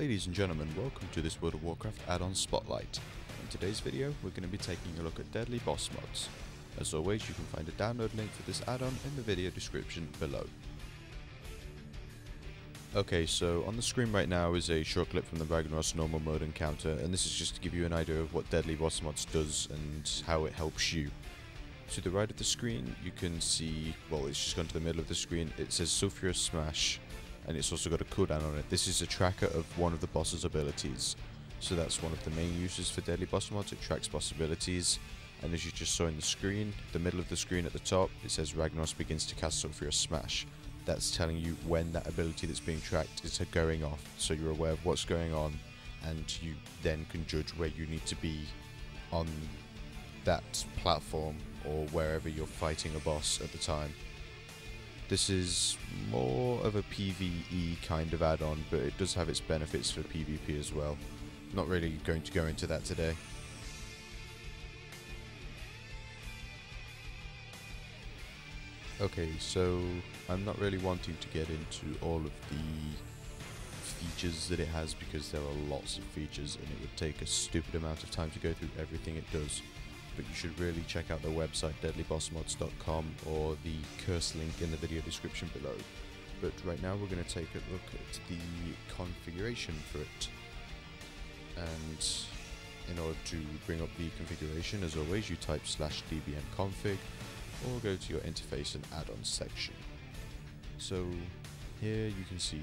Ladies and gentlemen, welcome to this World of Warcraft add-on spotlight. In today's video, we're going to be taking a look at deadly boss mods. As always, you can find a download link for this add-on in the video description below. Okay, so on the screen right now is a short clip from the Ragnaros normal mode encounter, and this is just to give you an idea of what deadly boss mods does and how it helps you. To the right of the screen, you can see, well, it's just gone to the middle of the screen, it says Sulphurous Smash. And it's also got a cooldown on it. This is a tracker of one of the boss's abilities. So that's one of the main uses for deadly boss mods. It tracks boss abilities. And as you just saw in the screen, the middle of the screen at the top, it says Ragnaros begins to cast Sulphurous Smash. That's telling you when that ability that's being tracked is going off. So you're aware of what's going on, and you then can judge where you need to be on that platform or wherever you're fighting a boss at the time. This is more of a PvE kind of add-on, but it does have its benefits for PvP as well. Not really going to go into that today. Okay, so I'm not really wanting to get into all of the features that it has because there are lots of features and it would take a stupid amount of time to go through everything it does. But you should really check out their website, deadlybossmods.com, or the curse link in the video description below. But right now we're going to take a look at the configuration for it. And in order to bring up the configuration, as always, you type /dbmconfig, or go to your interface and add-ons section. So here you can see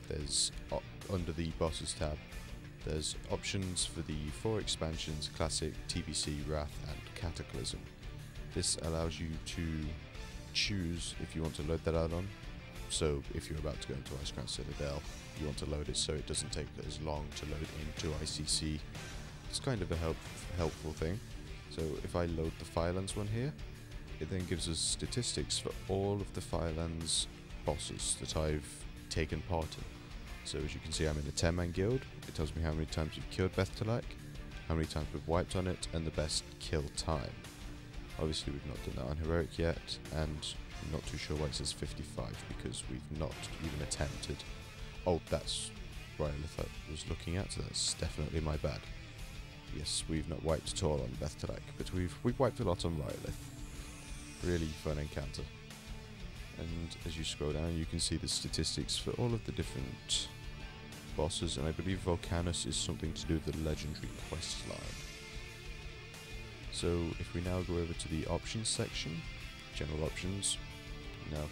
there's, under the bosses tab, there's options for the 4 expansions: Classic, TBC, Wrath and Cataclysm. This allows you to choose if you want to load that add-on. So if you're about to go into Icecrown Citadel, you want to load it so it doesn't take as long to load into ICC. It's kind of a helpful thing. So if I load the firelands one here, it then gives us statistics for all of the firelands bosses that I've taken part in. So as you can see, I'm in a 10-man guild. It tells me how many times we've killed Bethtalike, how many times we've wiped on it, and the best kill time. Obviously we've not done that on Heroic yet, and I'm not too sure why it says 55, because we've not even attempted. Oh, that's Rylith I was looking at, so that's definitely my bad. Yes, we've not wiped at all on Bethtalike, but we've wiped a lot on Rylith. Really fun encounter. And as you scroll down, you can see the statistics for all of the different bosses, and I believe Volcanus is something to do with the legendary quest line. So if we now go over to the options section, general options. Now,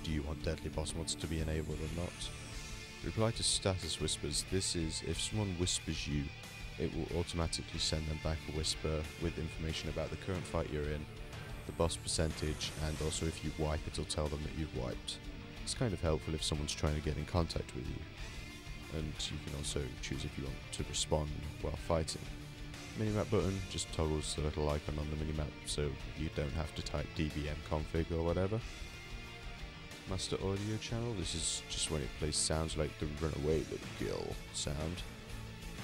do you want deadly boss mods to be enabled or not? Reply to status whispers. This is if someone whispers you, it will automatically send them back a whisper with information about the current fight you're in, the boss percentage, and also if you wipe, it'll tell them that you've wiped. It's kind of helpful if someone's trying to get in contact with you. And you can also choose if you want to respond while fighting. Minimap button just toggles the little icon on the minimap, so you don't have to type dbmconfig or whatever. Master audio channel, this is just when it plays sounds like the runaway little girl sound.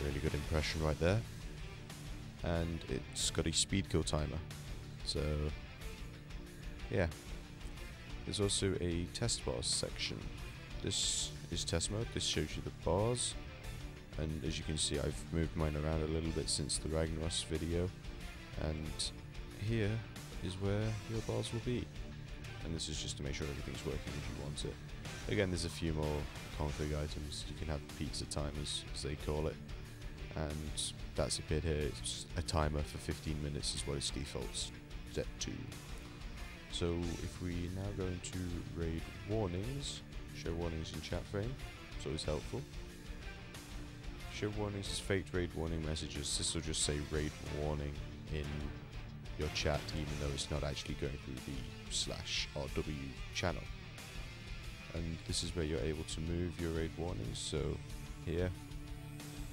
Really good impression right there. And it's got a speed kill timer. So yeah, there's also a test bars section. This is test mode. This shows you the bars, and as you can see, I've moved mine around a little bit since the Ragnaros video, and here is where your bars will be, and this is just to make sure everything's working if you want it. Again, there's a few more config items. You can have pizza timers, as they call it, and that's a bit here. It's a timer for 15 minutes is what its defaults set to. So if we now go into raid warnings, show warnings in chat frame, it's always helpful. Show warnings is faked raid warning messages. This will just say raid warning in your chat, even though it's not actually going through the /RW channel. And this is where you're able to move your raid warnings. So here,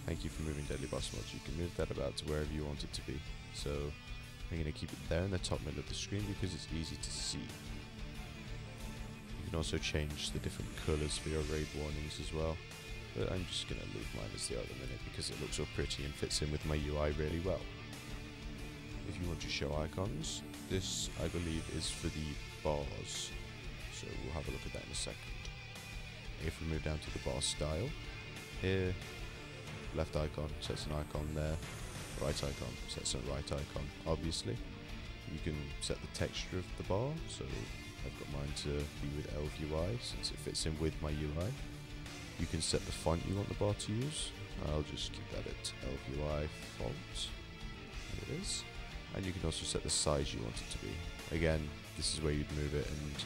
thank you for moving deadly boss mods. You can move that about to wherever you want it to be. So I'm going to keep it there in the top middle of the screen because it's easy to see. You can also change the different colours for your raid warnings as well, but I'm just going to leave mine as they are at the minute because it looks so pretty and fits in with my UI really well. If you want to show icons, this I believe is for the bars, so we'll have a look at that in a second. If we move down to the bar style, here. Left icon sets an icon there. Right icon sets a right icon, obviously. You can set the texture of the bar, so I've got mine to be with ElvUI since it fits in with my UI. You can set the font you want the bar to use. I'll just keep that at ElvUI font. There it is. And you can also set the size you want it to be. Again, this is where you'd move it, and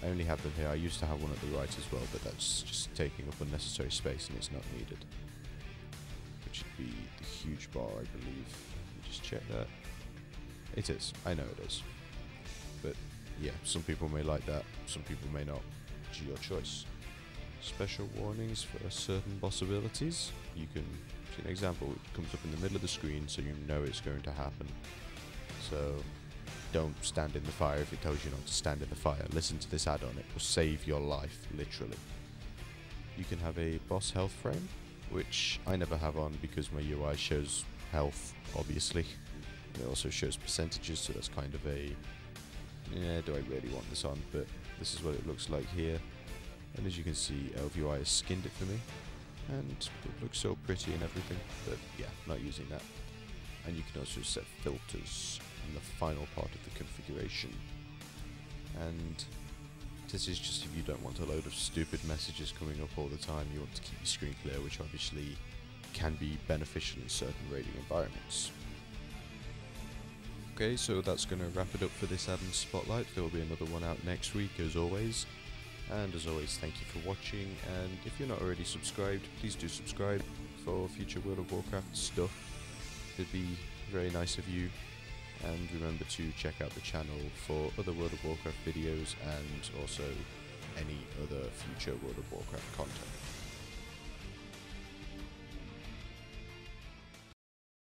I only have them here. I used to have one at the right as well, but that's just taking up unnecessary space and it's not needed. Which should be the huge bar, I believe. Let me just check that. It is. I know it is. But yeah, some people may like that, some people may not. It's your choice. Special warnings for certain boss abilities. You can see an example. It comes up in the middle of the screen, so you know it's going to happen. So don't stand in the fire if it tells you not to stand in the fire. Listen to this add-on, it will save your life, literally. You can have a boss health frame, which I never have on because my UI shows health, obviously. It also shows percentages, so that's kind of a, yeah, do I really want this on? But this is what it looks like here. And as you can see, ElvUI has skinned it for me, and it looks so pretty and everything, but yeah, not using that. And you can also set filters in the final part of the configuration. And this is just if you don't want a load of stupid messages coming up all the time, you want to keep your screen clear, which obviously can be beneficial in certain raiding environments. Okay, so that's going to wrap it up for this Addon Spotlight. There will be another one out next week, as always. And as always, thank you for watching, and if you're not already subscribed, please do subscribe for future World of Warcraft stuff. It'd be very nice of you, and remember to check out the channel for other World of Warcraft videos and also any other future World of Warcraft content.